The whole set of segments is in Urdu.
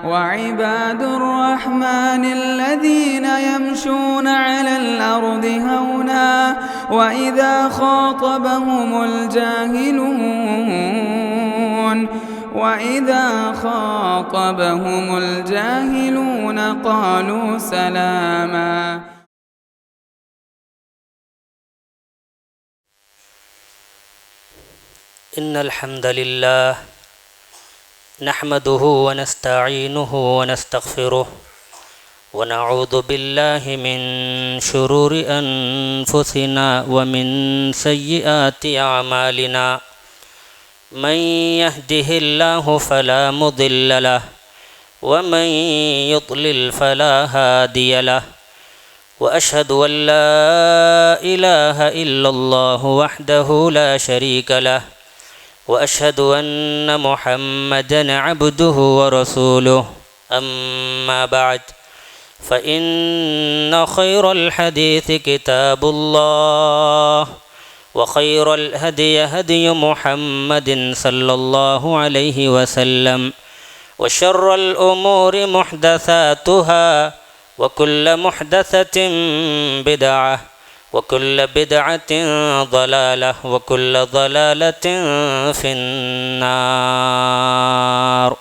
وعباد الرحمن الذين يمشون على الأرض هونا وإذا خاطبهم الجاهلون قالوا سلاما. إن الحمد لله نحمده ونستعينه ونستغفره ونعوذ بالله من شرور أنفسنا ومن سيئات أعمالنا. من يهده الله فلا مضل له ومن يضلل فلا هادي له. وأشهد أن لا إله إلا الله وحده لا شريك له وأشهد أن محمدًا عبده ورسوله. أما بعد فإن خير الحديث كتاب الله وخير الهدي هدي محمد صلى الله عليه وسلم وشر الأمور محدثاتها وكل محدثة بدعة وكل بدعة ضلالة وكل ضلالة في النار.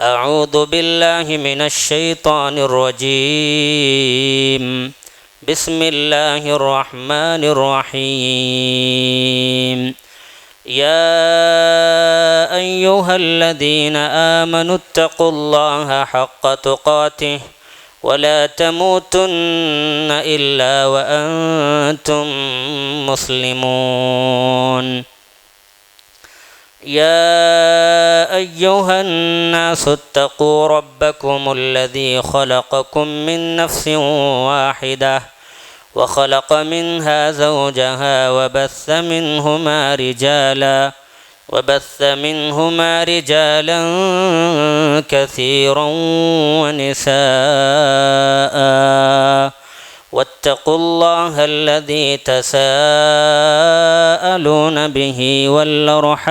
أعوذ بالله من الشيطان الرجيم. بسم الله الرحمن الرحيم. يا أيها الذين آمنوا اتقوا الله حق تقاته ولا تموتن إلا وأنتم مسلمون. يا أيها الناس اتقوا ربكم الذي خلقكم من نفس واحدة وخلق منها زوجها وبث منهما رجالا كثيرا ونساء. واتقوا الله الذي تساءلون به والأرحام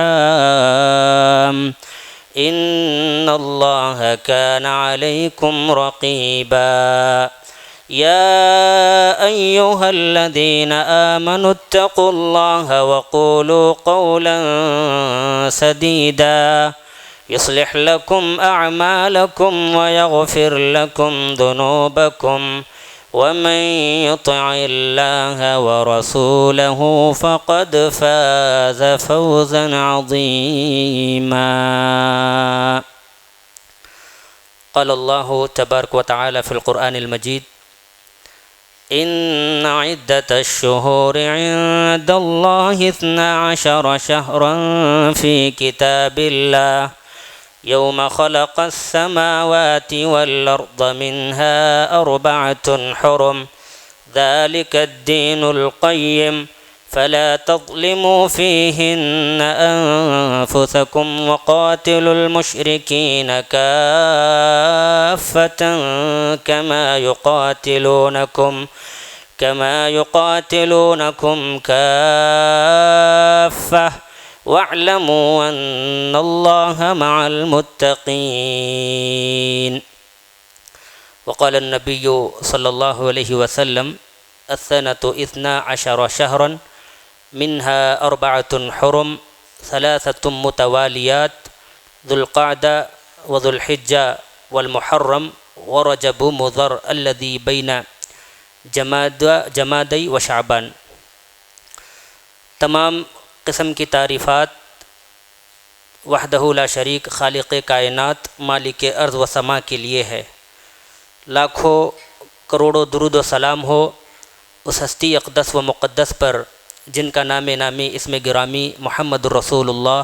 إن الله كان عليكم رقيبا. يا أيها الذين آمنوا اتقوا الله وقولوا قولا سديدا يصلح لكم أعمالكم ويغفر لكم ذنوبكم ومن يطع الله ورسوله فقد فاز فوزا عظيما. قال الله تبارك وتعالى في القرآن المجيد: إن عدة الشهور عند الله 12 شهرا في كتاب الله يوم خلق السماوات والأرض منها 4 حرم ذلك الدين القيم فلا تظلموا فيهن أنفسكم وقاتلوا المشركين كافة كما يقاتلونكم كافة واعلموا أن الله مع المتقين. وقال النبي صلى الله عليه وسلم: السنة 12 شهرا منها 4 حرم 3 متواليات ذو القعدة وذو الحجة والمحرم ورجب مضر الذي بين جمادی و شعبان. تمام قسم کی تعریفات وحدہ لا شریک خالق کائنات مالک ارض و سما کے لیے ہے. لاکھوں کروڑوں درود و سلام ہو اس ہستی اقدس و مقدس پر جن کا نام نامی اسم گرامی محمد الرسول اللہ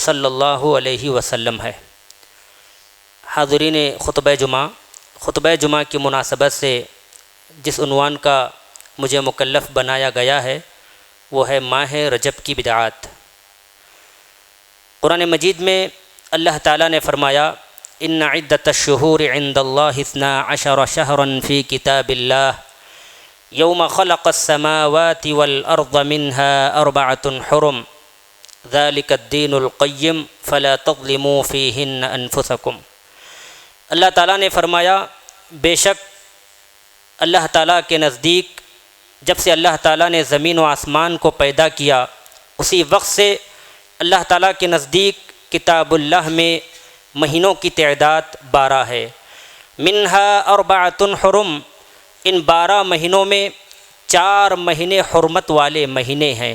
صلی اللہ علیہ وسلم ہے. حاضرین خطبہ جمعہ کی مناسبت سے جس عنوان کا مجھے مکلف بنایا گیا ہے وہ ہے ماہ رجب کی بدعات. قرآن مجید میں اللہ تعالیٰ نے فرمایا: ان عدت الشہور عند اللہ 12 شہرا فی کتاب اللہ یوم خلق السماوات والارض منها 4 حرم ذلك الدین القیم فلا تظلموا فیہن انفسکم. اللہ تعالیٰ نے فرمایا بے شک اللہ تعالیٰ کے نزدیک جب سے اللہ تعالیٰ نے زمین و آسمان کو پیدا کیا اسی وقت سے اللہ تعالیٰ کے نزدیک کتاب اللہ میں مہینوں کی تعداد 12 ہے۔ منہا اربعۃ حرم، ان 12 مہینوں میں 4 مہینے حرمت والے مہینے ہیں۔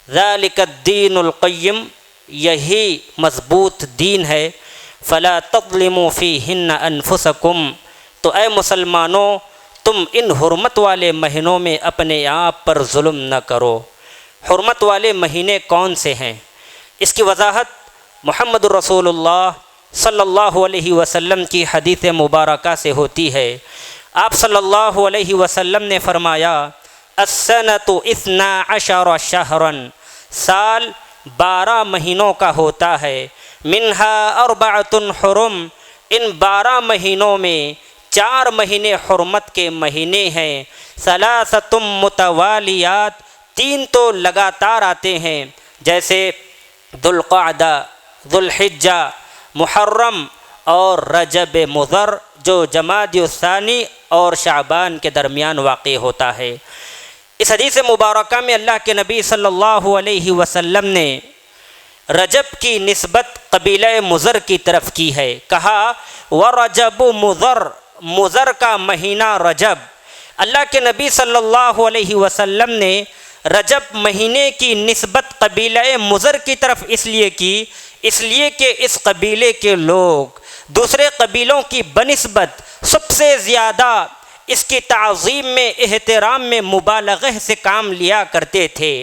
ذالک الدین القیم، یہی مضبوط دین ہے۔ فلا تظلموا فیہن انفسکم، تو اے مسلمانوں تم ان حرمت والے مہینوں میں اپنے آپ پر ظلم نہ کرو۔ حرمت والے مہینے کون سے ہیں؟ اس کی وضاحت محمد رسول اللہ صلی اللہ علیہ وسلم کی حدیث مبارکہ سے ہوتی ہے۔ آپ صلی اللہ علیہ وسلم نے فرمایا السنۃ 12 شہرا، سال 12 مہینوں کا ہوتا ہے۔ منہا اربعۃ حرم، ان 12 مہینوں میں 4 مہینے حرمت کے مہینے ہیں۔ ثلاثۃ متوالیات، 3 تو لگاتار آتے ہیں، جیسے ذوالقعدہ، ذوالحجہ، محرم اور رجب مضر، جو جمادی الثانی اور شعبان کے درمیان واقع ہوتا ہے۔ اس حدیث مبارکہ میں اللہ کے نبی صلی اللہ علیہ وسلم نے رجب کی نسبت قبیلہ مضر کی طرف کی ہے، کہا وَرَجَبُ مُضَر، مضر کا مہینہ رجب۔ اللہ کے نبی صلی اللہ علیہ وسلم نے رجب مہینے کی نسبت قبیلہ مضر کی طرف اس لیے کہ اس قبیلے کے لوگ دوسرے قبیلوں کی بنسبت سب سے زیادہ اس کی تعظیم میں، احترام میں مبالغہ سے کام لیا کرتے تھے۔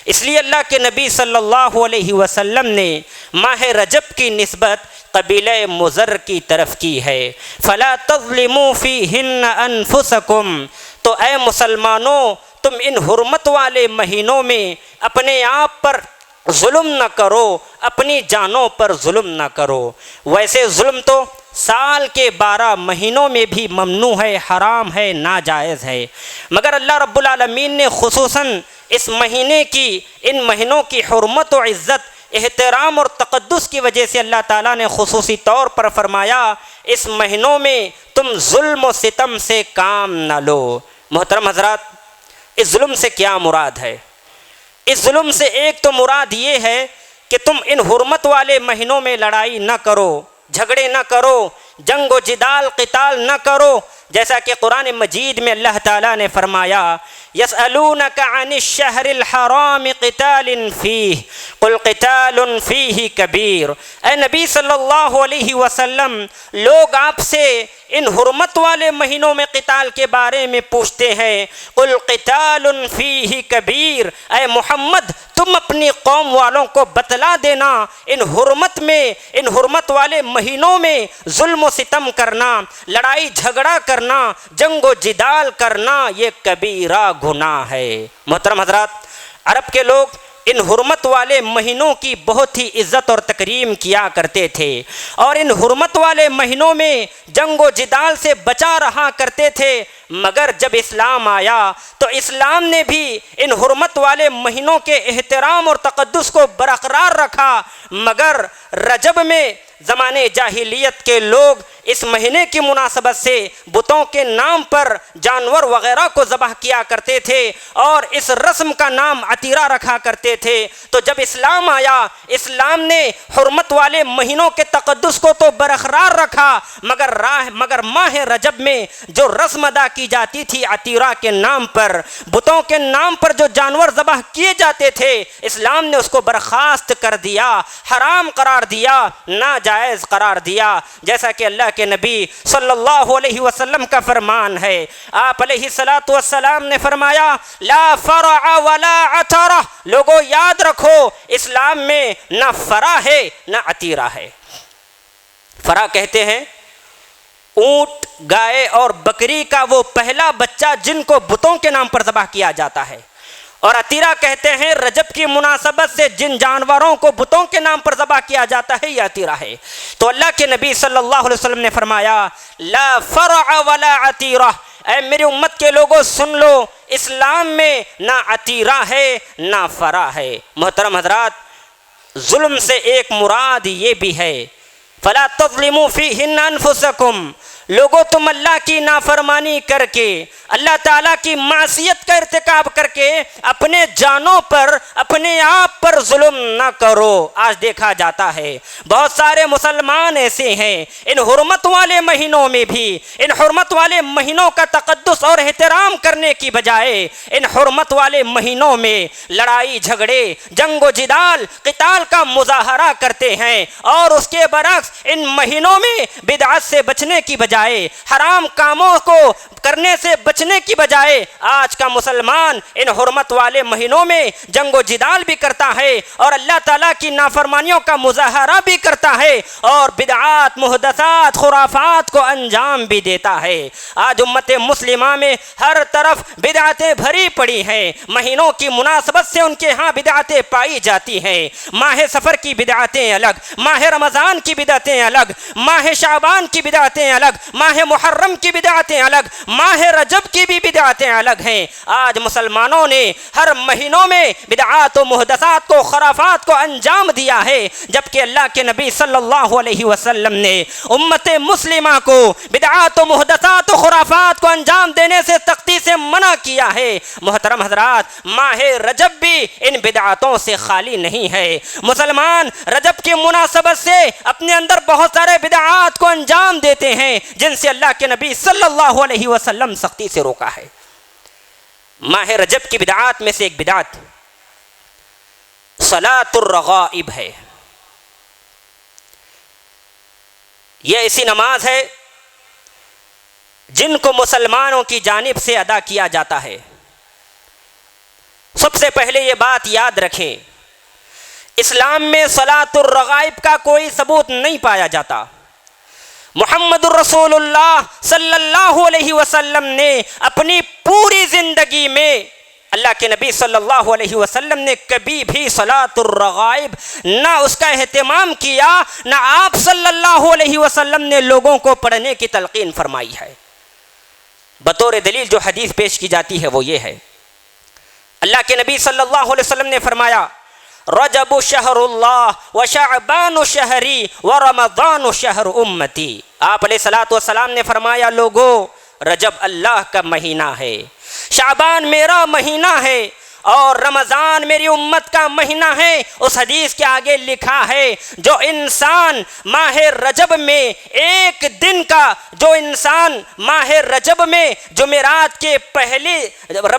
اس لیے اللہ کے نبی صلی اللہ علیہ وسلم نے ماہ رجب کی نسبت قبیلہ مضر کی طرف کی ہے۔ فلا تظلموا فیہن انفسکم، تو اے مسلمانوں تم ان حرمت والے مہینوں میں اپنے آپ پر ظلم نہ کرو، اپنی جانوں پر ظلم نہ کرو۔ ویسے ظلم تو سال کے 12 مہینوں میں بھی ممنوع ہے، حرام ہے، ناجائز ہے، مگر اللہ رب العالمین نے خصوصاً اس مہینے کی، ان مہینوں کی حرمت و عزت، احترام اور تقدس کی وجہ سے اللہ تعالیٰ نے خصوصی طور پر فرمایا اس مہینوں میں تم ظلم و ستم سے کام نہ لو۔ محترم حضرات، اس ظلم سے کیا مراد ہے؟ اس ظلم سے ایک تو مراد یہ ہے کہ تم ان حرمت والے مہینوں میں لڑائی نہ کرو، جھگڑے نہ کرو، جنگ و جدال قتال نہ کرو، جیسا کہ قرآن مجید میں اللہ تعالیٰ نے فرمایا یسألونک عن الشہر الحرام قتال فیہ قل قتال فیہ کبیر۔ اے نبی صلی اللہ علیہ وسلم، لوگ آپ سے ان حرمت والے مہینوں میں قتال کے بارے میں پوچھتے ہیں، قل قتال فیہ کبیر، اے محمد تم اپنی قوم والوں کو بتلا دینا ان حرمت والے مہینوں میں ظلم و ستم کرنا، لڑائی جھگڑا کرنا، جنگ و جدال کرنا یہ کبیرہ گناہ ہے۔ محترم حضرات، عرب کے لوگ ان حرمت والے مہینوں کی بہت ہی عزت اور تکریم کیا کرتے تھے، اور ان حرمت والے مہینوں میں جنگ و جدال سے بچا رہا کرتے تھے، مگر جب اسلام آیا تو اسلام نے بھی ان حرمت والے مہینوں کے احترام اور تقدس کو برقرار رکھا، مگر رجب میں زمانے جاہلیت کے لوگ اس مہینے کی مناسبت سے بتوں کے نام پر جانور وغیرہ کو ذبح کیا کرتے تھے اور اس رسم کا نام عتیرہ رکھا کرتے تھے۔ تو جب اسلام آیا، اسلام نے حرمت والے مہینوں کے تقدس کو تو برقرار رکھا، مگر ماہ رجب میں جو رسم ادا کی جاتی تھی عتیرہ کے نام پر، بتوں کے نام پر جو جانور ذبح کیے جاتے تھے، اسلام نے اس کو برخاست کر دیا، حرام قرار دیا، ناجائز قرار دیا، جیسا کہ اللہ کے نبی صلی اللہ علیہ وسلم کا فرمان ہے۔ آپ علیہ السلام نے فرمایا لا فرع ولا عترہ، لوگوں یاد رکھو اسلام میں نہ فرع ہے نہ عتیرہ ہے۔ فرع کہتے ہیں اونٹ، گائے اور بکری کا وہ پہلا بچہ جن کو بتوں کے نام پر ذبح کیا جاتا ہے، اور عتیرہ کہتے ہیں رجب کی مناسبت سے جن جانوروں کو بتوں کے نام پر ذبح کیا جاتا ہے یہ عتیرہ ہے۔ تو اللہ کے نبی صلی اللہ علیہ وسلم نے فرمایا لا فرع ولا عتیرہ، اے میری امت کے لوگوں سن لو، اسلام میں نہ عتیرہ ہے نہ فرع ہے۔ محترم حضرات، ظلم سے ایک مراد یہ بھی ہے فلا تظلموا فیہن انفسکم، لوگوں تم اللہ کی نافرمانی کر کے، اللہ تعالیٰ کی معصیت کا ارتکاب کر کے اپنے جانوں پر، اپنے آپ پر ظلم نہ کرو۔ آج دیکھا جاتا ہے بہت سارے مسلمان ایسے ہیں، ان حرمت والے مہینوں میں بھی، ان حرمت والے مہینوں کا تقدس اور احترام کرنے کی بجائے ان حرمت والے مہینوں میں لڑائی جھگڑے، جنگ و جدال، قتال کا مظاہرہ کرتے ہیں، اور اس کے برعکس ان مہینوں میں بدعت سے بچنے کی بجائے، حرام کاموں کو کرنے سے بچنے کی بجائے آج کا مسلمان ان حرمت والے مہینوں میں جنگ و جدال بھی کرتا ہے اور اللہ تعالیٰ کی نافرمانیوں کا مظاہرہ بھی کرتا ہے اور بدعات، محدثات، خرافات کو انجام بھی دیتا ہے۔ آج امت مسلمہ میں ہر طرف بدعتیں بھری پڑی ہیں، مہینوں کی مناسبت سے ان کے ہاں بدعتیں پائی جاتی ہیں۔ ماہ سفر کی بدعتیں الگ، ماہ رمضان کی بدعتیں الگ، ماہ شعبان کی بدعتیں الگ، ماہ محرم کی بدعتیں الگ، ماہ رجب کی بھی بدعتیں الگ ہیں۔ آج مسلمانوں نے ہر مہینوں میں بدعات و محدثات کو، خرافات کو انجام دیا ہے، جبکہ اللہ کے نبی صلی اللہ علیہ وسلم نے امت مسلمہ کو بدعات و محدثات و خرافات کو انجام دینے سے سختی سے منع کیا ہے۔ محترم حضرات، ماہ رجب بھی ان بدعاتوں سے خالی نہیں ہے۔ مسلمان رجب کی مناسبت سے اپنے اندر بہت سارے بدعات کو انجام دیتے ہیں جن سے اللہ کے نبی صلی اللہ علیہ وسلم سختی سے روکا ہے۔ ماہ رجب کی بدعات میں سے ایک بدعت صلاۃ الرغائب ہے۔ یہ ایسی نماز ہے جن کو مسلمانوں کی جانب سے ادا کیا جاتا ہے۔ سب سے پہلے یہ بات یاد رکھیں، اسلام میں صلاۃ الرغائب کا کوئی ثبوت نہیں پایا جاتا۔ محمد الرسول اللہ صلی اللہ علیہ وسلم نے اپنی پوری زندگی میں، اللہ کے نبی صلی اللہ علیہ وسلم نے کبھی بھی صلاۃ الرغائب نہ اس کا اہتمام کیا، نہ آپ صلی اللہ علیہ وسلم نے لوگوں کو پڑھنے کی تلقین فرمائی ہے۔ بطور دلیل جو حدیث پیش کی جاتی ہے وہ یہ ہے، اللہ کے نبی صلی اللہ علیہ وسلم نے فرمایا، رجب شہر اللہ وشعبان شہری ورمضان شہر امتی۔ آپ علیہ الصلوۃ والسلام نے فرمایا، لوگو رجب اللہ کا مہینہ ہے، شعبان میرا مہینہ ہے، اور رمضان میری امت کا مہینہ ہے۔ اس حدیث کے آگے لکھا ہے، جو انسان ماہ رجب میں ایک دن کا، جو انسان ماہ رجب میں جمعرات کے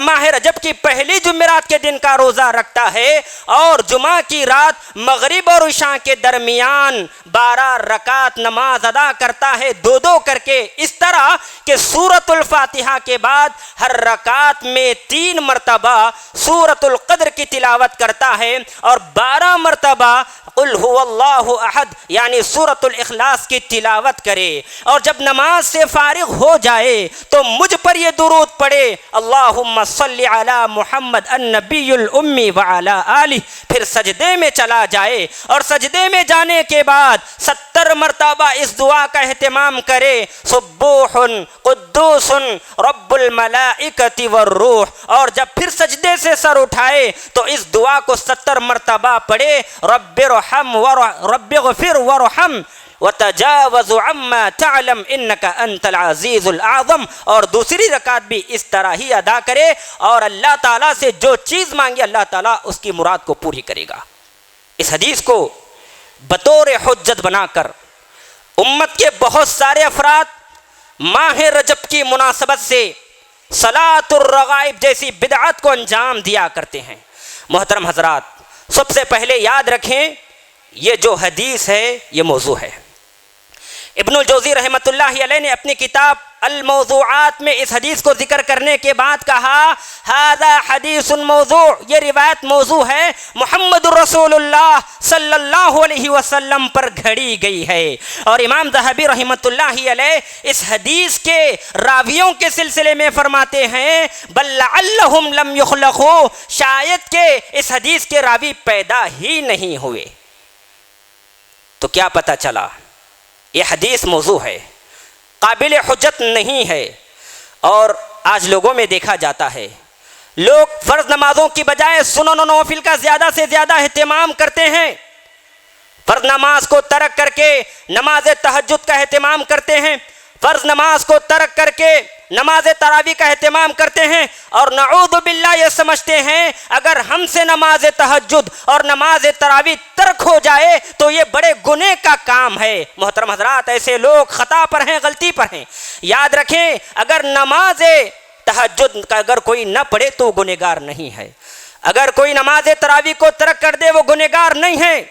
ماہ رجب کی پہلی جمعرات کے دن کا روزہ رکھتا ہے اور جمعہ کی رات مغرب اور عشاء کے درمیان 12 رکعت نماز ادا کرتا ہے، دو دو کر کے، اس طرح کہ سورۃ الفاتحہ کے بعد ہر رکعت میں 3 مرتبہ سورۃ القدر کی تلاوت کرتا ہے اور 12 مرتبہ قل هو اللہ احد یعنی سورۃ الاخلاص کی تلاوت کرے، اور جب نماز سے فارغ ہو جائے تو مجھ پر یہ درود پڑھے، اللہم صلی علی محمد النبی الامی وعلی آلہ، پھر سجدے میں چلا جائے اور سجدے میں جانے کے بعد 70 مرتبہ اس دعا کا اہتمام کرے، سبوح قدوس رب الملائکۃ والروح، اور جب پھر سجدے سے سر اٹھائے تو اس دعا کو 70 مرتبہ پڑھے، رب اغفر ورحم وتجاوز عما تعلم انک انت العزیز الاعظم، اور دوسری رکعت بھی اس طرح ہی ادا کرے اور اللہ تعالیٰ سے جو چیز مانگے اللہ تعالیٰ اس کی مراد کو پوری کرے گا۔ اس حدیث کو بطور حجت بنا کر امت کے بہت سارے افراد ماہ رجب کی مناسبت سے صلاۃ الرغائب جیسی بدعت کو انجام دیا کرتے ہیں۔ محترم حضرات، سب سے پہلے یاد رکھیں، یہ جو حدیث ہے یہ موضوع ہے۔ ابن الجوزی رحمۃ اللہ علیہ نے اپنی کتاب الموضوعات میں اس حدیث کو ذکر کرنے کے بعد کہا، ھذا حدیث موضوع، یہ روایت موضوع ہے، محمد الرسول اللہ صلی اللہ علیہ وسلم پر گھڑی گئی ہے۔ اور امام ذہبی رحمۃ اللہ علیہ اس حدیث کے راویوں کے سلسلے میں فرماتے ہیں، بل لعلہم لم یخلقوا، شاید کہ اس حدیث کے راوی پیدا ہی نہیں ہوئے۔ تو کیا پتہ چلا؟ یہ حدیث موضوع ہے، قابل حجت نہیں ہے۔ اور آج لوگوں میں دیکھا جاتا ہے، لوگ فرض نمازوں کی بجائے سنن و نوافل کا زیادہ سے زیادہ اہتمام کرتے ہیں۔ فرض نماز کو ترک کر کے نماز تہجد کا اہتمام کرتے ہیں، فرض نماز کو ترک کر کے نماز تراویح کا اہتمام کرتے ہیں، اور نعوذ باللہ یہ سمجھتے ہیں اگر ہم سے نماز تہجد اور نماز تراویح ترک ہو جائے تو یہ بڑے گناہ کا کام ہے۔ محترم حضرات، ایسے لوگ خطا پر ہیں، غلطی پر ہیں۔ یاد رکھیں، اگر نماز تہجد کا اگر کوئی نہ پڑھے تو گنہگار نہیں ہے، اگر کوئی نماز تراویح کو ترک کر دے وہ گنہگار نہیں ہے،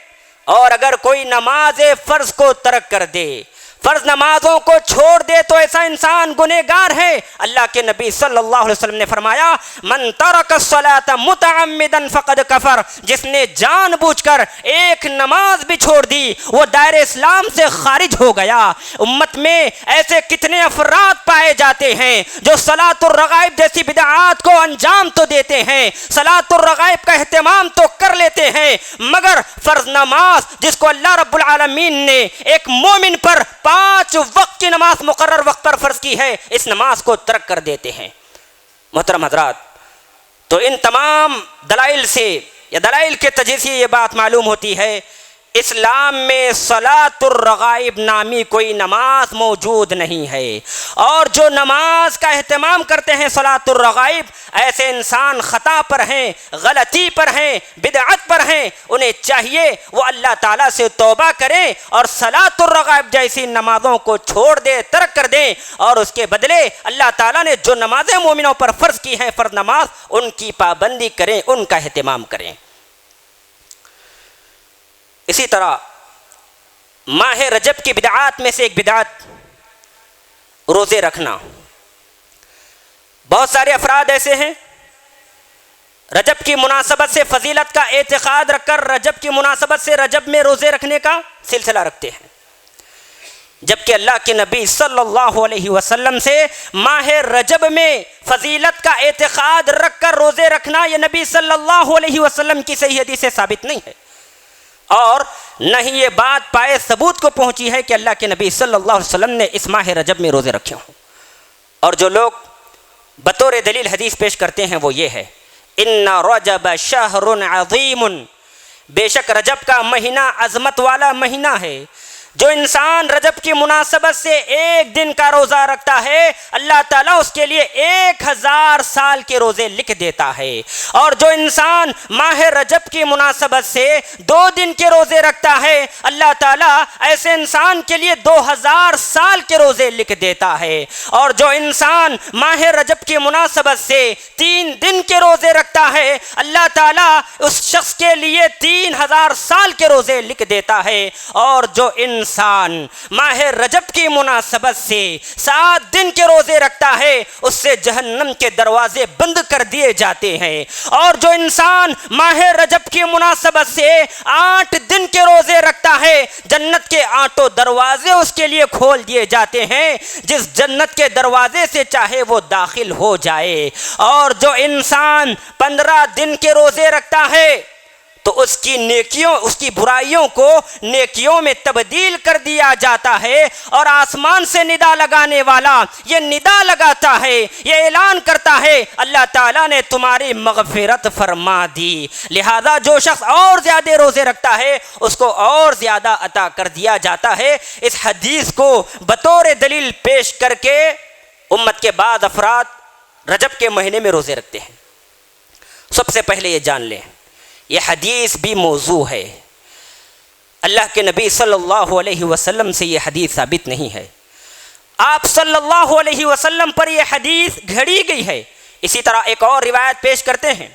اور اگر کوئی نماز فرض کو ترک کر دے، فرض نمازوں کو چھوڑ دے تو ایسا انسان گنہگار ہے۔ اللہ کے نبی صلی اللہ علیہ وسلم نے فرمایا من ترک الصلاۃ متعمدا فقد کفر، جس نے جان بوجھ کر ایک نماز بھی چھوڑ دی وہ دائرہ اسلام سے خارج ہو گیا۔ امت میں ایسے کتنے افراد پائے جاتے ہیں جو صلاۃ الرغائب جیسی بدعات کو انجام تو دیتے ہیں، صلاۃ الرغائب کا اہتمام تو کر لیتے ہیں، مگر فرض نماز جس کو اللہ رب العالمین نے ایک مومن پر 5 وقت کی نماز مقرر وقت پر فرض کی ہے، اس نماز کو ترک کر دیتے ہیں۔ محترم حضرات، تو ان تمام دلائل سے یا دلائل کے تجزیے سے یہ بات معلوم ہوتی ہے اسلام میں صلاۃ الرغائب نامی کوئی نماز موجود نہیں ہے، اور جو نماز کا اہتمام کرتے ہیں صلاۃ الرغائب ایسے انسان خطا پر ہیں، غلطی پر ہیں، بدعت پر ہیں۔ انہیں چاہیے وہ اللہ تعالیٰ سے توبہ کریں اور صلاۃ الرغائب جیسی نمازوں کو چھوڑ دیں، ترک کر دیں، اور اس کے بدلے اللہ تعالیٰ نے جو نمازیں مومنوں پر فرض کی ہیں فرض نماز، ان کی پابندی کریں، ان کا اہتمام کریں۔ اسی طرح ماہ رجب کی بدعات میں سے ایک بدعت روزے رکھنا۔ بہت سارے افراد ایسے ہیں رجب کی مناسبت سے فضیلت کا اعتقاد رکھ کر رجب کی مناسبت سے رجب میں روزے رکھنے کا سلسلہ رکھتے ہیں، جبکہ اللہ کے نبی صلی اللہ علیہ وسلم سے ماہ رجب میں فضیلت کا اعتقاد رکھ کر روزے رکھنا یہ نبی صلی اللہ علیہ وسلم کی صحیح حدیث سے ثابت نہیں ہے، اور نہ ہی یہ بات پائے ثبوت کو پہنچی ہے کہ اللہ کے نبی صلی اللہ علیہ وسلم نے اس ماہ رجب میں روزے رکھے ہوں۔ اور جو لوگ بطور دلیل حدیث پیش کرتے ہیں وہ یہ ہے ان رجب شہر عظیم، بے شک رجب کا مہینہ عظمت والا مہینہ ہے، جو انسان رجب کی مناسبت سے ایک دن کا روزہ رکھتا ہے اللہ تعالیٰ اس کے لیے 1000 سال کے روزے لکھ دیتا ہے، اور جو انسان ماہ رجب کی مناسبت سے 2 دن کے روزے رکھتا ہے اللہ تعالیٰ ایسے انسان کے لیے 2000 سال کے روزے لکھ دیتا ہے، اور جو انسان ماہ رجب کی مناسبت سے 3 دن کے روزے رکھتا ہے اللہ تعالیٰ اس شخص کے لیے 3000 سال کے روزے لکھ دیتا ہے، اور جو انسان ماہ رجب کی مناسبت سے 7 دن کے روزے رکھتا ہے اس سے جہنم کے دروازے بند کر دیے جاتے ہیں، اور جو انسان ماہ رجب کی مناسبت سے 8 دن کے روزے رکھتا ہے جنت کے 8 دروازے اس کے لیے کھول دیے جاتے ہیں، جس جنت کے دروازے سے چاہے وہ داخل ہو جائے، اور جو انسان 15 دن کے روزے رکھتا ہے تو اس کی نیکیوں اس کی برائیوں کو نیکیوں میں تبدیل کر دیا جاتا ہے، اور آسمان سے ندا لگانے والا یہ ندا لگاتا ہے، یہ اعلان کرتا ہے اللہ تعالیٰ نے تمہاری مغفرت فرما دی، لہذا جو شخص اور زیادہ روزے رکھتا ہے اس کو اور زیادہ عطا کر دیا جاتا ہے۔ اس حدیث کو بطور دلیل پیش کر کے امت کے بعض افراد رجب کے مہینے میں روزے رکھتے ہیں۔ سب سے پہلے یہ جان لیں یہ حدیث بھی موضوع ہے، اللہ کے نبی صلی اللہ علیہ وسلم سے یہ حدیث ثابت نہیں ہے، آپ صلی اللہ علیہ وسلم پر یہ حدیث گھڑی گئی ہے۔ اسی طرح ایک اور روایت پیش کرتے ہیں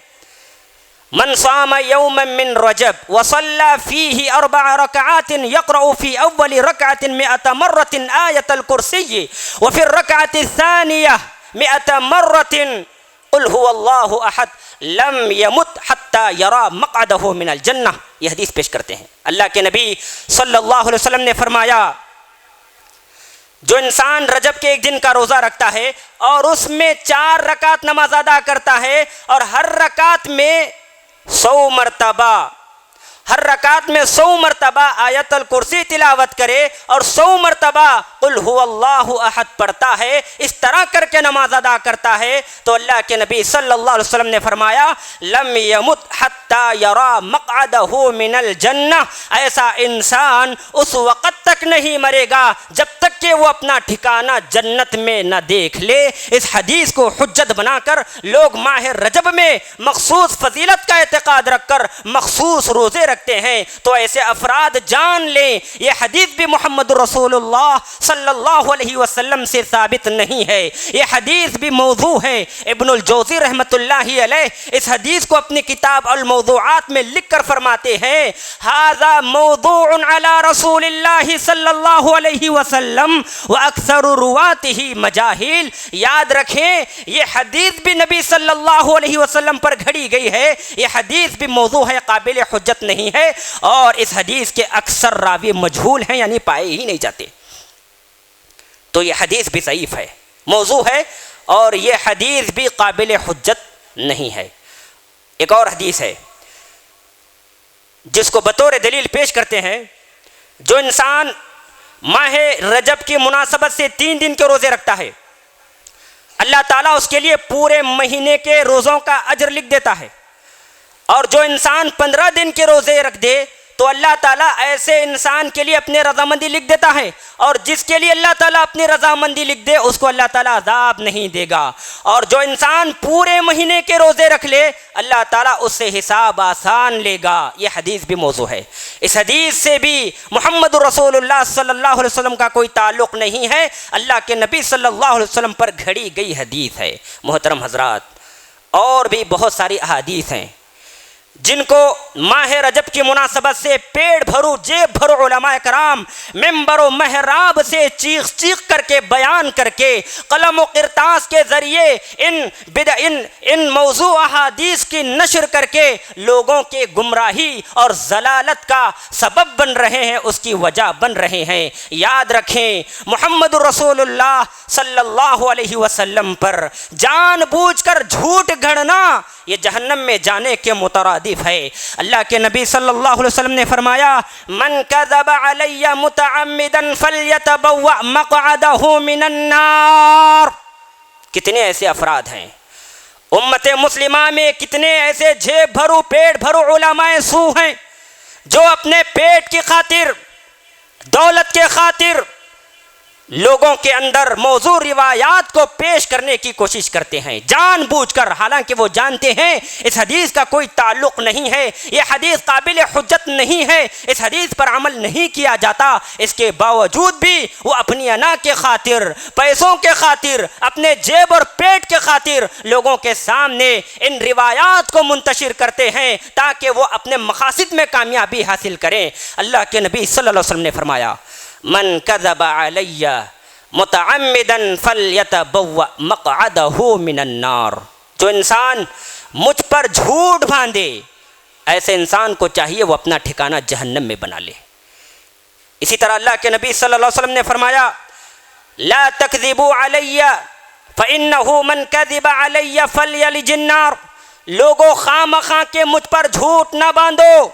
من صام یوما من رجب وصلى فيه 4 ركعات يقرأ في اول ركعة 100 مرة آية الكرسي وفي الركعة الثانية 100 مرة قل هو اللہ احد لم يمت حتى يرى مقعده من الجنہ، یہ حدیث پیش کرتے ہیں۔ اللہ کے نبی صلی اللہ علیہ وسلم نے فرمایا جو انسان رجب کے ایک دن کا روزہ رکھتا ہے اور اس میں 4 رکعت نماز ادا کرتا ہے اور ہر رکعت میں 100 مرتبہ آیت الکرسی تلاوت کرے اور 100 مرتبہ قل هو اللہ احد پڑھتا ہے، اس طرح کر کے نماز ادا کرتا ہے تو اللہ کے نبی صلی اللہ علیہ وسلم نے فرمایا لم یمت حتی حتی یری مقعدہ من الجنہ، ایسا انسان اس وقت تک نہیں مرے گا جب تک کہ وہ اپنا ٹھکانہ جنت میں نہ دیکھ لے۔ اس حدیث کو حجت بنا کر لوگ ماہ رجب میں مخصوص فضیلت کا اعتقاد رکھ کر مخصوص روزے رکھتے ہیں، تو ایسے افراد جان لیں یہ حدیث بھی محمد رسول اللہ صلی اللہ علیہ وسلم سے ثابت نہیں ہے، یہ حدیث بھی موضوع ہے۔ ابن الجوزی رحمۃ اللہ علیہ اس حدیث کو اپنی کتاب الموضوعات میں لکھ کر فرماتے ہیں ھذا موضوع علی رسول اللہ صلی اللہ علیہ وسلم واکثر رواته مجاہیل۔ یاد رکھیں یہ حدیث بھی نبی صلی اللہ علیہ وسلم پر گھڑی گئی ہے، یہ حدیث بھی موضوع ہے، قابل حجت نہیں ہے، اور اس حدیث کے اکثر راوی مجہول ہیں، یعنی پائے ہی نہیں جاتے، تو یہ حدیث بھی ضعیف ہے، موضوع ہے، اور یہ حدیث بھی قابل حجت نہیں ہے۔ ایک اور حدیث ہے جس کو بطور دلیل پیش کرتے ہیں، جو انسان ماہ رجب کی مناسبت سے 3 دن کے روزے رکھتا ہے اللہ تعالیٰ اس کے لیے پورے مہینے کے روزوں کا اجر لکھ دیتا ہے، اور جو انسان 15 دن کے روزے رکھ دے تو اللہ تعالیٰ ایسے انسان کے لیے اپنے رضامندی لکھ دیتا ہے، اور جس کے لیے اللہ تعالیٰ اپنی رضامندی لکھ دے اس کو اللہ تعالیٰ عذاب نہیں دے گا، اور جو انسان پورے مہینے کے روزے رکھ لے اللہ تعالیٰ اس سے حساب آسان لے گا۔ یہ حدیث بھی موضوع ہے، اس حدیث سے بھی محمد رسول اللہ صلی اللہ علیہ وسلم کا کوئی تعلق نہیں ہے، اللہ کے نبی صلی اللہ علیہ وسلم پر گھڑی گئی حدیث ہے۔ محترم حضرات، اور بھی بہت ساری احادیث ہیں جن کو ماہ رجب کی مناسبت سے پیڑ بھرو جیب بھرو علماء کرام ممبر و محراب سے چیخ چیخ کر کے بیان کر کے قلم و قرطاس کے ذریعے ان موضوع احادیث کی نشر کر کے لوگوں کے گمراہی اور ضلالت کا سبب بن رہے ہیں، اس کی وجہ بن رہے ہیں۔ یاد رکھیں محمد رسول اللہ صلی اللہ علیہ وسلم پر جان بوجھ کر جھوٹ گھڑنا یہ جہنم میں جانے کے مترادف ہے۔ اللہ کے نبی صلی اللہ علیہ وسلم نے فرمایا من کذب علی متعمدا فلیتبوأ مقعدہ من النار۔ کتنے ایسے افراد ہیں امت مسلمہ میں، کتنے ایسے جیب بھرو پیٹ بھرو علماء سو ہیں جو اپنے پیٹ کی خاطر، دولت کے خاطر لوگوں کے اندر موضوع روایات کو پیش کرنے کی کوشش کرتے ہیں جان بوجھ کر، حالانکہ وہ جانتے ہیں اس حدیث کا کوئی تعلق نہیں ہے، یہ حدیث قابل حجت نہیں ہے، اس حدیث پر عمل نہیں کیا جاتا، اس کے باوجود بھی وہ اپنی انا کے خاطر، پیسوں کے خاطر، اپنے جیب اور پیٹ کے خاطر لوگوں کے سامنے ان روایات کو منتشر کرتے ہیں تاکہ وہ اپنے مقاصد میں کامیابی حاصل کریں۔ اللہ کے نبی صلی اللہ علیہ وسلم نے فرمایا من کذب علی متعمدا فلیتبوأ مقعدہ من النار۔ جو انسان مجھ پر جھوٹ باندھے ایسے انسان کو چاہیے وہ اپنا ٹھکانہ جہنم میں بنا لے۔ اسی طرح اللہ کے نبی صلی اللہ علیہ وسلم نے فرمایا لا تکذبوا علی فإنہ من کذب علی فلیلج النار۔ لوگوں خواہ مخواہ کے مجھ پر جھوٹ نہ باندھو،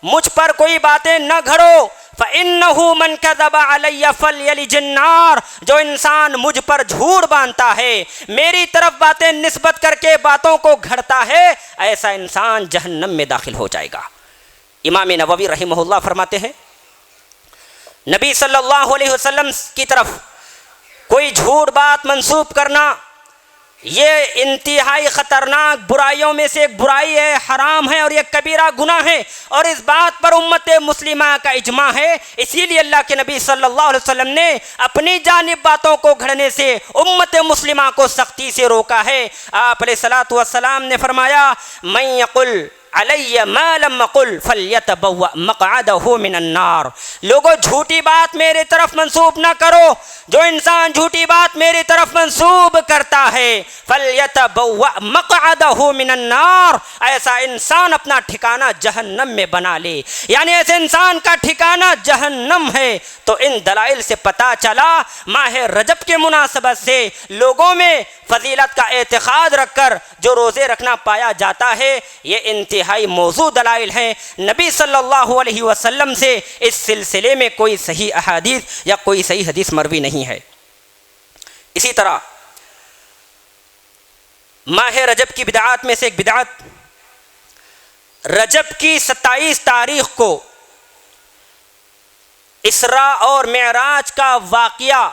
مجھ پر کوئی باتیں نہ گھڑو، فَإِنَّهُ مَنْ كَذَبَ عَلَيَّ فَلْيَلِجِ النَّارَ۔ جو انسان مجھ پر جھوٹ باندھتا ہے، میری طرف باتیں نسبت کر کے باتوں کو گھڑتا ہے، ایسا انسان جہنم میں داخل ہو جائے گا۔ امام نووی رحمہ اللہ فرماتے ہیں نبی صلی اللہ علیہ وسلم کی طرف کوئی جھوٹ بات منسوب کرنا یہ انتہائی خطرناک برائیوں میں سے ایک برائی ہے، حرام ہے، اور یہ کبیرہ گناہ ہے، اور اس بات پر امت مسلمہ کا اجماع ہے۔ اسی لیے اللہ کے نبی صلی اللہ علیہ وسلم نے اپنی جانب باتوں کو گھڑنے سے امت مسلمہ کو سختی سے روکا ہے۔ آپ علیہ الصلوۃ والسلام نے فرمایا من یقل علی ما لم اقل فلیتبوأ مقعدہ من النار۔ لوگوں جھوٹی بات میرے طرف منسوب نہ کرو، جو انسان جھوٹی بات میری طرف منسوب کرتا ہے فلیتبوأ مقعدہ من النار، ایسا انسان اپنا ٹھکانہ جہنم میں بنا لے، یعنی ایسے انسان کا ٹھکانہ جہنم ہے۔ تو ان دلائل سے پتہ چلا ماہ رجب کے مناسبت سے لوگوں میں فضیلت کا اعتقاد رکھ کر جو روزے رکھنا پایا جاتا ہے یہ انتہائی موضوع دلائل ہیں۔ نبی صلی اللہ علیہ وسلم سے اس سلسلے میں کوئی صحیح احادیث یا کوئی صحیح حدیث مروی نہیں ہے۔ اسی طرح ماہ رجب کی بدعات میں سے ایک بدعت رجب کی 27 تاریخ کو اسراء اور معراج کا واقعہ،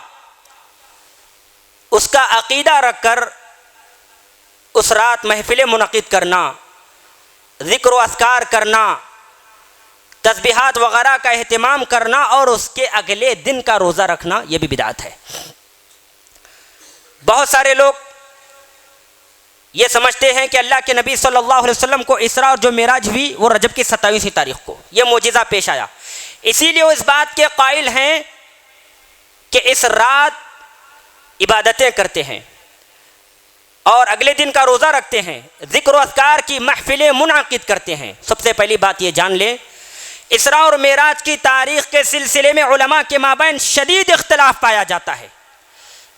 اس کا عقیدہ رکھ کر اس رات محفلیں منعقد کرنا، ذکر و اذکار کرنا، تسبیحات وغیرہ کا اہتمام کرنا اور اس کے اگلے دن کا روزہ رکھنا، یہ بھی بدعت ہے۔ بہت سارے لوگ یہ سمجھتے ہیں کہ اللہ کے نبی صلی اللہ علیہ وسلم کو اسراء اور جو معراج ہوئی وہ رجب کی 27ویں تاریخ کو یہ معجزہ پیش آیا، اسی لیے وہ اس بات کے قائل ہیں کہ اس رات عبادتیں کرتے ہیں اور اگلے دن کا روزہ رکھتے ہیں، ذکر و اذکار کی محفلیں منعقد کرتے ہیں۔ سب سے پہلی بات یہ جان لیں، اسراء اور معراج کی تاریخ کے سلسلے میں علماء کے مابین شدید اختلاف پایا جاتا ہے۔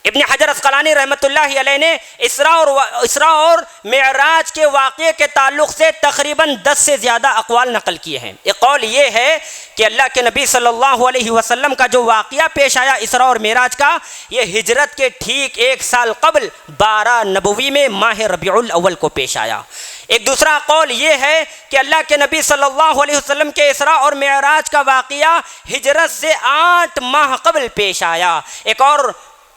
ابن حجر عسقلانی رحمۃ اللہ علیہ نے اسراء اور معراج کے واقعے کے تعلق سے تقریباً 10 سے زیادہ اقوال نقل کیے ہیں۔ ایک قول یہ ہے کہ اللہ کے نبی صلی اللہ علیہ وسلم کا جو واقعہ پیش آیا اسراء اور معراج کا، یہ ہجرت کے ٹھیک 1 سال قبل 12 نبوی میں ماہ ربیع الاول کو پیش آیا۔ ایک دوسرا قول یہ ہے کہ اللہ کے نبی صلی اللہ علیہ وسلم کے اسراء اور معراج کا واقعہ ہجرت سے 8 ماہ قبل پیش آیا۔ ایک اور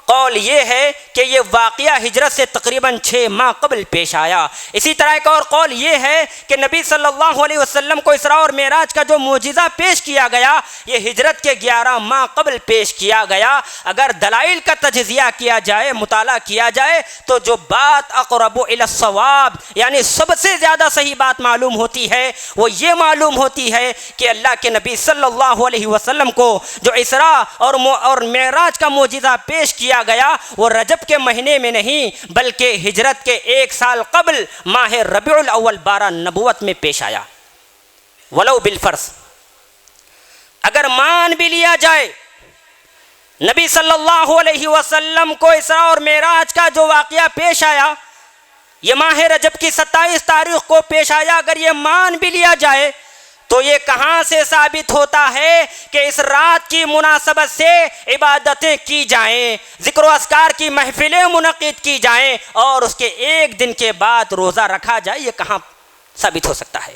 قول یہ ہے کہ یہ واقعہ ہجرت سے تقریباً 6 ماہ قبل پیش آیا۔ اسی طرح ایک اور قول یہ ہے کہ نبی صلی اللہ علیہ وسلم کو اسراء اور معراج کا جو معجزہ پیش کیا گیا یہ ہجرت کے 11 ماہ قبل پیش کیا گیا۔ اگر دلائل کا تجزیہ کیا جائے، مطالعہ کیا جائے، تو جو بات اقرب الی الصواب یعنی سب سے زیادہ صحیح بات معلوم ہوتی ہے وہ یہ معلوم ہوتی ہے کہ اللہ کے نبی صلی اللہ علیہ وسلم کو جو اسراء اور معراج کا معجزہ پیش کیا گیا وہ رجب کے مہینے میں نہیں بلکہ ہجرت کے 1 سال قبل ماہ ربیع الاول 12 نبوت میں پیش آیا۔ ولو بالفرض، اگر مان بھی لیا جائے نبی صلی اللہ علیہ وسلم کو اسراء اور معراج کا جو واقعہ پیش آیا یہ ماہ رجب کی 27 تاریخ کو پیش آیا، اگر یہ مان بھی لیا جائے تو یہ کہاں سے ثابت ہوتا ہے کہ اس رات کی مناسبت سے عبادتیں کی جائیں، ذکر و اذکار کی محفلیں منعقد کی جائیں اور اس کے 1 دن کے بعد روزہ رکھا جائے؟ یہ کہاں ثابت ہو سکتا ہے؟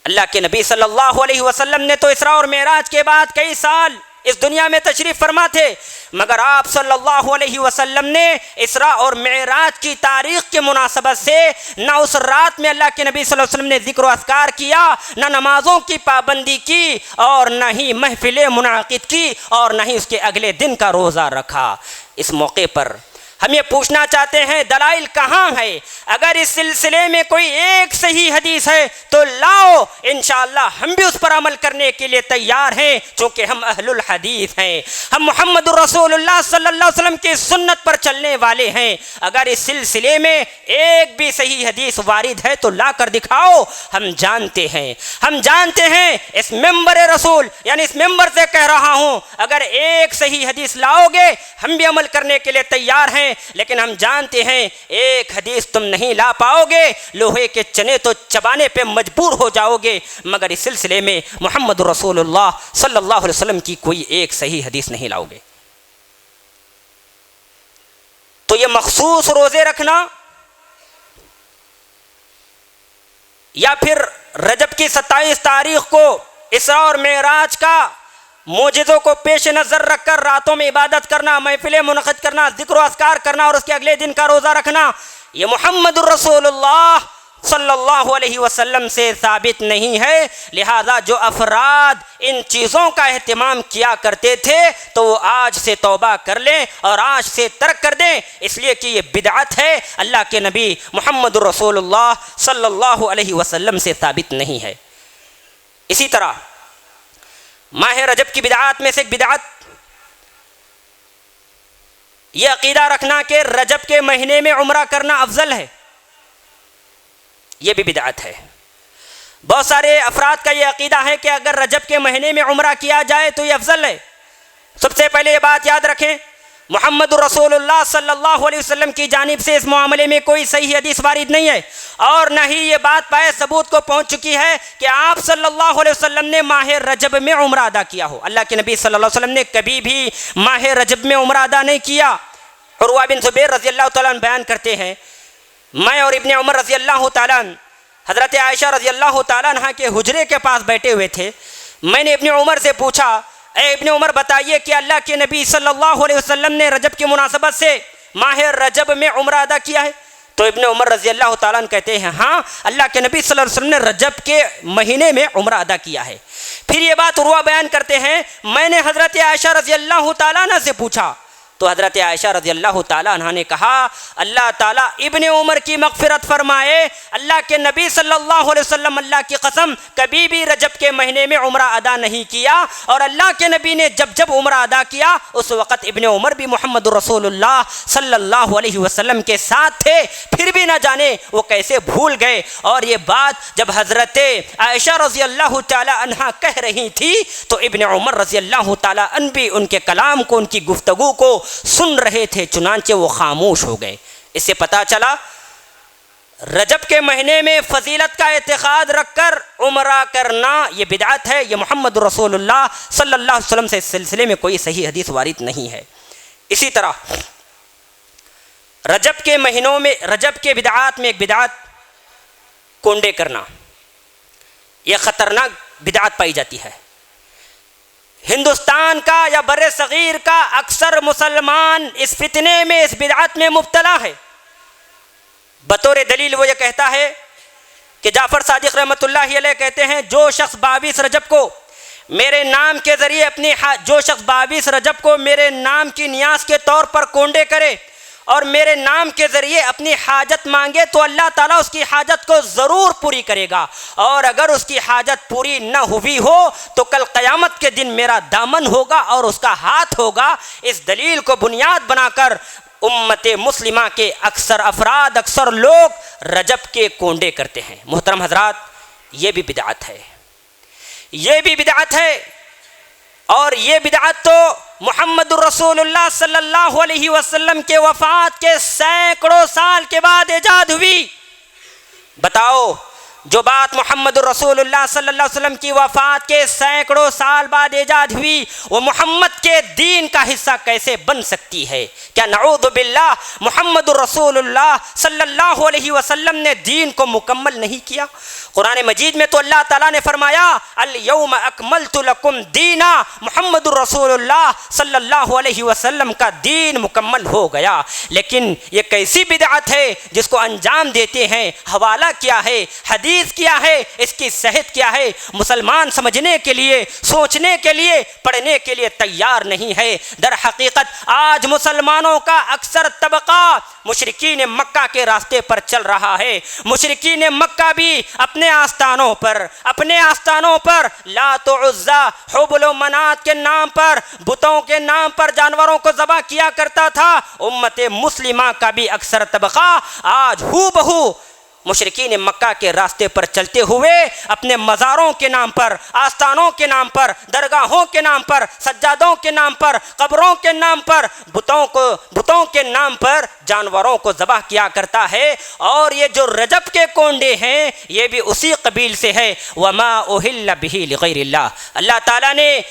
اللہ کے نبی صلی اللہ علیہ وسلم نے تو اسراء اور معراج کے بعد کئی سال اس دنیا میں تشریف فرما تھے، مگر آپ صلی اللہ علیہ وسلم نے اسراء اور معراج کی تاریخ کی مناسبت سے نہ اس رات میں اللہ کے نبی صلی اللہ علیہ وسلم نے ذکر و اذکار کیا، نہ نمازوں کی پابندی کی اور نہ ہی محفلیں منعقد کی اور نہ ہی اس کے اگلے دن کا روزہ رکھا۔ اس موقع پر ہم یہ پوچھنا چاہتے ہیں دلائل کہاں ہے؟ اگر اس سلسلے میں کوئی ایک صحیح حدیث ہے تو لاؤ، انشاءاللہ ہم بھی اس پر عمل کرنے کے لیے تیار ہیں، چونکہ ہم اہل الحدیث ہیں، ہم محمد رسول اللہ صلی اللہ علیہ وسلم کی سنت پر چلنے والے ہیں۔ اگر اس سلسلے میں ایک بھی صحیح حدیث وارد ہے تو لا کر دکھاؤ، ہم جانتے ہیں اس ممبر رسول یعنی اس ممبر سے کہہ رہا ہوں، اگر ایک صحیح حدیث لاؤ گے ہم بھی عمل کرنے کے لیے تیار ہیں، لیکن ہم جانتے ہیں ایک حدیث تم نہیں لا پاؤ گے، لوہے کے چنے تو چبانے پہ مجبور ہو جاؤ گے، مگر اس سلسلے میں محمد رسول اللہ صلی اللہ علیہ وسلم کی کوئی ایک صحیح حدیث نہیں لاؤ گے۔ تو یہ مخصوص روزے رکھنا یا پھر رجب کی 27 تاریخ کو اسراء اور معراج کا معجزوں کو پیش نظر رکھ کر راتوں میں عبادت کرنا، محفلیں منعقد کرنا، ذکر و اذکار کرنا اور اس کے اگلے دن کا روزہ رکھنا، یہ محمد رسول اللہ صلی اللہ علیہ وسلم سے ثابت نہیں ہے۔ لہذا جو افراد ان چیزوں کا اہتمام کیا کرتے تھے تو وہ آج سے توبہ کر لیں اور آج سے ترک کر دیں، اس لیے کہ یہ بدعت ہے، اللہ کے نبی محمد رسول اللہ صلی اللہ علیہ وسلم سے ثابت نہیں ہے۔ اسی طرح ماہ رجب کی بدعات میں سے ایک بدعت یہ عقیدہ رکھنا کہ رجب کے مہینے میں عمرہ کرنا افضل ہے، یہ بھی بدعت ہے۔ بہت سارے افراد کا یہ عقیدہ ہے کہ اگر رجب کے مہینے میں عمرہ کیا جائے تو یہ افضل ہے۔ سب سے پہلے یہ بات یاد رکھیں، محمد رسول اللہ صلی اللہ علیہ وسلم کی جانب سے اس معاملے میں کوئی صحیح حدیث وارد نہیں ہے، اور نہ ہی یہ بات پائے ثبوت کو پہنچ چکی ہے کہ آپ صلی اللہ علیہ وسلم نے ماہ رجب میں عمرہ ادا کیا ہو۔ اللہ کے نبی صلی اللہ علیہ وسلم نے کبھی بھی ماہ رجب میں عمرہ ادا نہیں کیا۔ عروہ بن زبیر رضی اللہ تعالیٰ عنہ بیان کرتے ہیں، میں اور ابن عمر رضی اللہ تعالیٰ عنہ حضرت عائشہ رضی اللہ تعالیٰ عنہ کے حجرے کے پاس بیٹھے ہوئے تھے. میں نے ابن عمر سے پوچھا اے ابن عمر بتائیے کہ اللہ کے نبی صلی اللہ علیہ وسلم نے رجب کی مناسبت سے ماہ رجب میں عمرہ ادا کیا ہے؟ تو ابن عمر رضی اللہ تعالیٰ عنہ کہتے ہیں ہاں اللہ کے نبی صلی اللہ علیہ وسلم نے رجب کے مہینے میں عمرہ ادا کیا ہے. پھر یہ بات عروہ بیان کرتے ہیں میں نے حضرت عائشہ رضی اللہ تعالیٰ عنہ سے پوچھا تو حضرت عائشہ رضی اللہ تعالیٰ عنہ نے کہا اللہ تعالیٰ ابن عمر کی مغفرت فرمائے، اللہ کے نبی صلی اللہ علیہ وسلم اللہ کی قسم کبھی بھی رجب کے مہینے میں عمرہ ادا نہیں کیا، اور اللہ کے نبی نے جب جب عمرہ ادا کیا اس وقت ابن عمر بھی محمد رسول اللہ صلی اللہ علیہ وسلم کے ساتھ تھے، پھر بھی نہ جانے وہ کیسے بھول گئے. اور یہ بات جب حضرت عائشہ رضی اللہ تعالیٰ عنہ کہہ رہی تھی تو ابن عمر رضی اللہ تعالیٰ عنہ بھی ان کے کلام کو، ان کی گفتگو کو سن رہے تھے، چنانچہ وہ خاموش ہو گئے. اس سے پتہ چلا رجب کے مہینے میں فضیلت کا اعتقاد رکھ کر عمرہ کرنا یہ بدعت ہے. یہ محمد رسول اللہ صلی اللہ علیہ وسلم سے اس سلسلے میں کوئی صحیح حدیث وارد نہیں ہے. اسی طرح رجب کے مہینوں میں رجب کے بدعات میں ایک بدعت کونڈے کرنا، یہ خطرناک بدعت پائی جاتی ہے. ہندوستان کا یا بر صغیر کا اکثر مسلمان اس فتنے میں، اس بدعت میں مبتلا ہے. بطور دلیل وہ یہ کہتا ہے کہ جعفر صادق رحمۃ اللہ علیہ کہتے ہیں جو شخص 22 رجب کو میرے نام کے ذریعے جو شخص 22 رجب کو میرے نام کی نیاز کے طور پر کونڈے کرے اور میرے نام کے ذریعے اپنی حاجت مانگے تو اللہ تعالیٰ اس کی حاجت کو ضرور پوری کرے گا، اور اگر اس کی حاجت پوری نہ ہوئی ہو تو کل قیامت کے دن میرا دامن ہوگا اور اس کا ہاتھ ہوگا. اس دلیل کو بنیاد بنا کر امت مسلمہ کے اکثر افراد، اکثر لوگ رجب کے کونڈے کرتے ہیں. محترم حضرات، یہ بھی بدعت ہے، یہ بھی بدعت ہے. اور یہ بدعت تو محمد الرسول اللہ صلی اللہ علیہ وسلم کے وفات کے سینکڑوں سال کے بعد ایجاد ہوئی. بتاؤ جو بات محمد الرسول اللہ صلی اللہ علیہ وسلم کی وفات کے سینکڑوں سال بعد ایجاد ہوئی وہ محمد کے دین کا حصہ کیسے بن سکتی ہے؟ کیا نعوذ باللہ محمد الرسول اللہ صلی اللہ علیہ وسلم نے دین کو مکمل نہیں کیا؟ قرآن مجید میں تو اللہ تعالیٰ نے فرمایا الیوم اکملت لکم دینا، محمد الرسول اللہ صلی اللہ علیہ وسلم کا دین مکمل ہو گیا. لیکن یہ کیسی بدعت ہے جس کو انجام دیتے ہیں؟ حوالہ کیا ہے، حدیث کیا ہے، اس کی صحت کیا ہے؟ مسلمان سمجھنے کے لیے، سوچنے کے لیے، پڑھنے کے لیے تیار نہیں ہے. در حقیقت آج مسلمانوں کا اکثر طبقہ مشرکین مکہ کے راستے پر چل رہا ہے. مشرکین مکہ بھی اپنے آستانوں پر لات و عزا، حبل و منات کے نام پر، بتوں کے نام پر جانوروں کو ذبح کیا کرتا تھا. امت مسلمہ کا بھی اکثر طبقہ آج ہو بہو مشرکین مکہ کے راستے پر چلتے ہوئے اپنے مزاروں کے نام پر، آستانوں کے نام پر، درگاہوں کے نام پر، سجادوں کے نام پر، قبروں کے نام پر، بتوں کے نام پر جانوروں کو ذبح کیا کرتا ہے. اور یہ جو رجب کے کونڈے ہیں یہ بھی اسی قبیل سے ہے. وما اہل بہ لغیر اللہ، اللہ تعالیٰ نے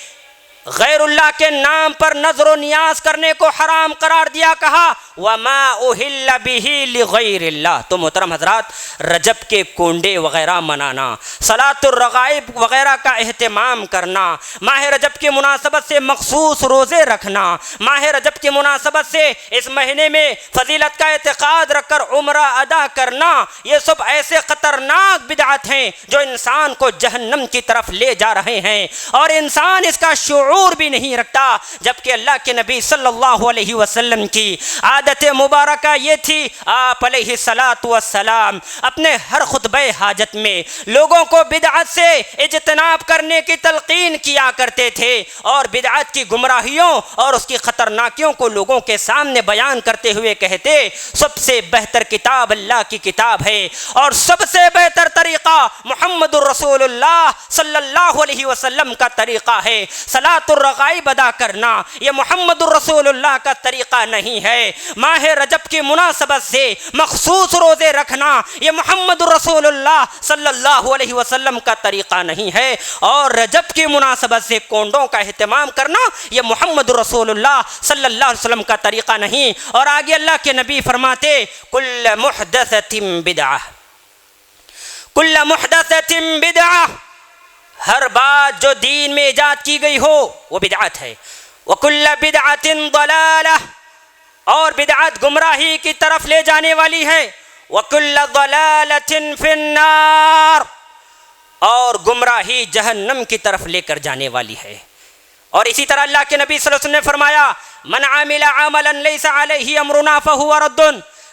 غیر اللہ کے نام پر نظر و نیاز کرنے کو حرام قرار دیا، کہا وما اہل بہ لغیر اللہ. تو محترم حضرات، رجب کے کونڈے وغیرہ منانا، صلاۃ الرغائب وغیرہ کا اہتمام کرنا، ماہ رجب کی مناسبت سے مخصوص روزے رکھنا، ماہ رجب کی مناسبت سے اس مہینے میں فضیلت کا اعتقاد رکھ کر عمرہ ادا کرنا، یہ سب ایسے خطرناک بدعت ہیں جو انسان کو جہنم کی طرف لے جا رہے ہیں، اور انسان اس کا شعور بھی نہیں رکھتا. جبکہ اللہ کے نبی صلی اللہ علیہ وسلم کی عادت مبارکہ یہ تھی، آپ علیہ الصلاۃ والسلام اپنے ہر خطبہ حاجت میں لوگوں کو بدعت سے اجتناب کرنے کی تلقین کیا کرتے تھے، اور بدعت کی گمراہیوں اور اس کی خطرناکیوں کو لوگوں کے سامنے بیان کرتے ہوئے کہتے سب سے بہتر کتاب اللہ کی کتاب ہے، اور سب سے بہتر طریقہ محمد الرسول اللہ صلی اللہ علیہ وسلم کا طریقہ ہے. صلاۃ الرغائب ادا کرنا یہ محمد الرسول اللہ کا طریقہ نہیں ہے. ماہ رجب کی مناسبت سے مخصوص روزے رکھنا یہ محمد الرسول اللہ صلی اللہ علیہ وسلم کا طریقہ نہیں ہے. اور رجب کی مناسبت سے کونڈوں کا اہتمام کرنا یہ محمد الرسول اللہ صلی اللہ علیہ وسلم کا طریقہ نہیں. اور آگے اللہ کے نبی فرماتے کل محدثۃ بدعہ، کل محدثۃ بدعہ، ہر بات جو دین میں ایجاد کی گئی ہو وہ بدعت ہے، وکل بدعۃ ضلالہ، اور بدعت گمراہی کی طرف لے جانے والی ہے، وکل ضلالۃ فی النار، اور گمراہی جہنم کی طرف لے کر جانے والی ہے۔ اور اسی طرح اللہ کے نبی صلی اللہ علیہ وسلم نے فرمایا من عمل عملا لیس علیہ امرنا فہو رد،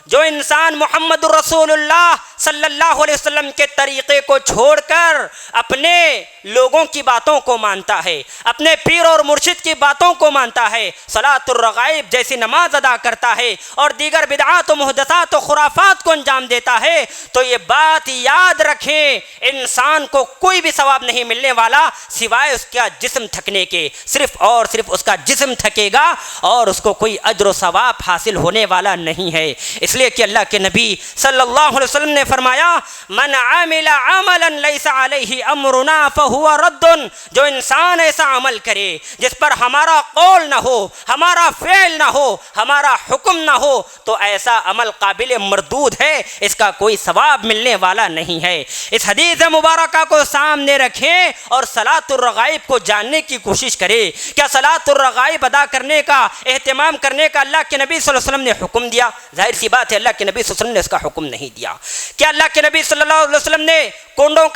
جو انسان محمد الرسول اللہ صلی اللہ علیہ وسلم کے طریقے کو چھوڑ کر اپنے لوگوں کی باتوں کو مانتا ہے، اپنے پیر اور مرشد کی باتوں کو مانتا ہے، صلاۃ الرغائب جیسی نماز ادا کرتا ہے اور دیگر بدعات و محدثات و خرافات کو انجام دیتا ہے، تو یہ بات یاد رکھیں انسان کو کوئی بھی ثواب نہیں ملنے والا سوائے اس کا جسم تھکنے کے، صرف اور صرف اس کا جسم تھکے گا اور اس کو کوئی اجر و ثواب حاصل ہونے والا نہیں ہے۔ اس لیے کہ اللہ کے نبی صلی اللہ علیہ وسلم نے فرمایا من عمل عملا لیس علیہ امرنا فہو رد، جو انسان ایسا عمل کرے جس پر ہمارا قول نہ ہو، ہمارا فعل نہ ہو، ہمارا حکم نہ ہو، تو ایسا عمل قابل مردود ہے، اس کا کوئی ثواب ملنے والا نہیں ہے۔ اس حدیث مبارکہ کو سامنے رکھیں اور صلاۃ الرغائب کو جاننے کی کوشش کریں۔ کیا صلاۃ الرغائب ادا کرنے کا، اہتمام کرنے کا اللہ کے نبی صلی اللہ علیہ وسلم نے حکم دیا؟ ظاہر سی بات ہے اللہ کے نبی صلی اللہ علیہ وسلم نے اس کا حکم نہیں دیا۔ کیا اللہ کے نبی صلی اللہ علیہ وسلم نے کنڈوں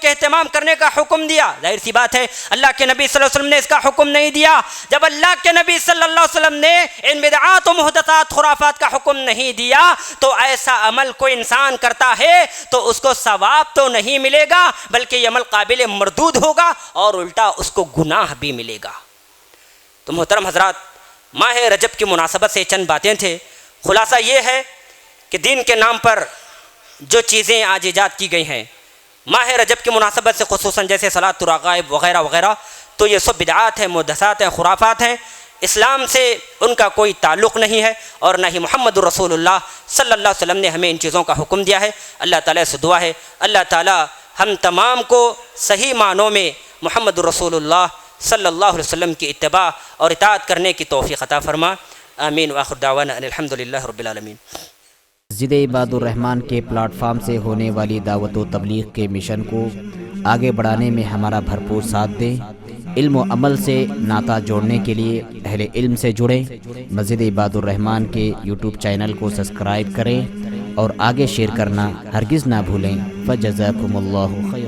کے اہتمام کرنے کا حکم دیا؟ ظاہر سی بات ہے اللہ کے نبی صلی اللہ علیہ وسلم نے اس کا حکم نہیں دیا۔ جب اللہ کے نبی صلی اللہ علیہ وسلم نے ان بدعات و محدثات خرافات کا حکم نہیں دیا تو ایسا عمل کوئی انسان کرتا ہے تو اس کو ثواب تو نہیں ملے گا بلکہ یہ عمل قابل مردود ہوگا اور الٹا اس کو گناہ بھی ملے گا۔ تو محترم حضرات، ماہ رجب کی مناسبت سے چند باتیں تھے۔ خلاصہ یہ ہے کہ دین کے نام پر جو چیزیں آج ایجاد کی گئی ہیں ماہ رجب کی مناسبت سے، خصوصاً جیسے صلاۃ الرغائب وغیرہ وغیرہ، تو یہ سب بدعات ہیں، محدثات ہیں، خرافات ہیں، اسلام سے ان کا کوئی تعلق نہیں ہے اور نہ ہی محمد الرسول اللہ صلی اللہ علیہ وسلم نے ہمیں ان چیزوں کا حکم دیا ہے۔ اللہ تعالیٰ سے دعا ہے اللہ تعالیٰ ہم تمام کو صحیح معنوں میں محمد الرسول اللہ صلی اللہ علیہ وسلم کی اتباع اور اطاعت کرنے کی توفیق عطا فرما۔ آمین وآخر دعوانا ان الحمدللہ رب العالمین۔ مسجد عباد الرحمن کے پلیٹ فارم سے ہونے والی دعوت و تبلیغ کے مشن کو آگے بڑھانے میں ہمارا بھرپور ساتھ دیں۔ علم و عمل سے ناطہ جوڑنے کے لیے اہل علم سے جڑیں۔ مسجد عباد الرحمن کے یوٹیوب چینل کو سبسکرائب کریں اور آگے شیئر کرنا ہرگز نہ بھولیں۔ فجزاکم اللہ خیر۔